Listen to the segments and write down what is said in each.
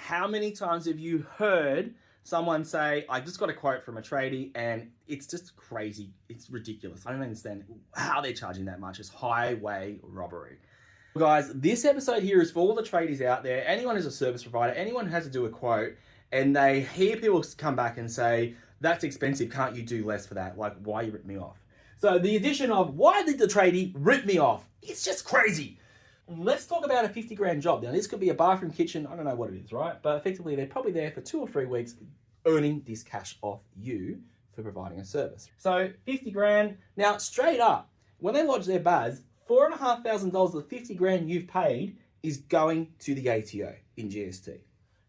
How many times have you heard someone say, I just got a quote from a tradie and it's just crazy. It's ridiculous. I don't understand how they're charging that much. It's highway robbery. Guys, this episode here is for all the tradies out there. Anyone who's a service provider, anyone who has to do a quote and they hear people come back and say, that's expensive, can't you do less for that? Like, why you rip me off? So the addition of, why did the tradie rip me off? It's just crazy. Let's talk about a 50 grand job. Now, this could be a bathroom, kitchen, I don't know what it is, right? But effectively, they're probably there for 2 or 3 weeks earning this cash off you for providing a service. So 50 grand. Now, straight up, when they lodge their BAS, $4,500 of the 50 grand you've paid is going to the ATO in GST.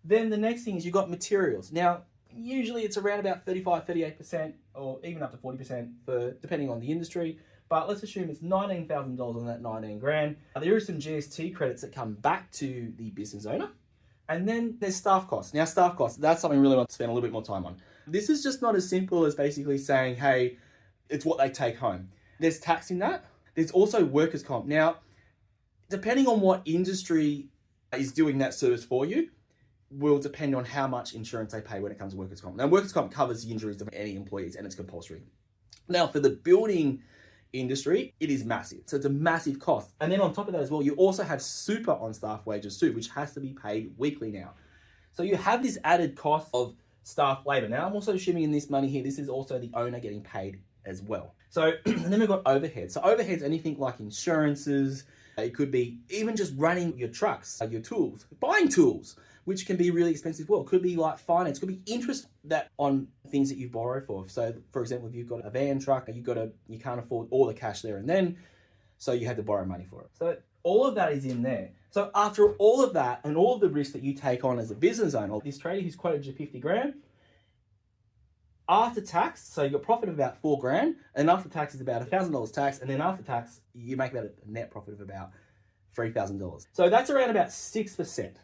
Then the next thing is you've got materials. Now, usually it's around about 35, 38%, or even up to 40% for depending on the industry. But let's assume it's $19,000 on that 19 grand. There are some GST credits that come back to the business owner. And then there's staff costs. Now, staff costs, that's something we really want to spend a little bit more time on. This is just not as simple as basically saying, hey, it's what they take home. There's tax in that. There's also workers' comp. Now, depending on what industry is doing that service for you, will depend on how much insurance they pay when it comes to workers' comp. Now, workers' comp covers the injuries of any employees and it's compulsory. Now, for the building industry, it is massive. So it's a massive cost. And then on top of that as well, you also have super on staff wages too, which has to be paid weekly now. So you have this added cost of staff labor. Now, I'm also assuming in this money here, this is also the owner getting paid as well. So and then we've got overhead. So overhead's anything like insurances. It could be even just running your trucks, your tools, buying tools, which can be really expensive. Well, it could be like finance, it could be interest that on things that you borrow for. So for example, if you've got a van truck, you can't afford all the cash there and then, so you had to borrow money for it. So all of that is in there. So after all of that and all of the risks that you take on as a business owner, this trader who's quoted you 50 grand, after tax, so you got profit of about 4 grand, and after tax is about $1,000 tax, and then after tax, you make about a net profit of about $3,000. So that's around about 6%.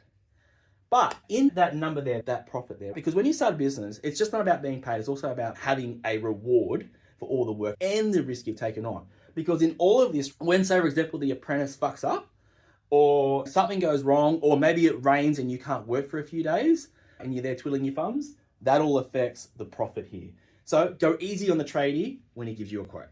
But in that number there, that profit there, because when you start a business, it's just not about being paid, it's also about having a reward for all the work and the risk you've taken on. Because in all of this, when, say, for example, the apprentice fucks up, or something goes wrong, or maybe it rains and you can't work for a few days, and you're there twiddling your thumbs, that all affects the profit here. So go easy on the tradie when he gives you a quote.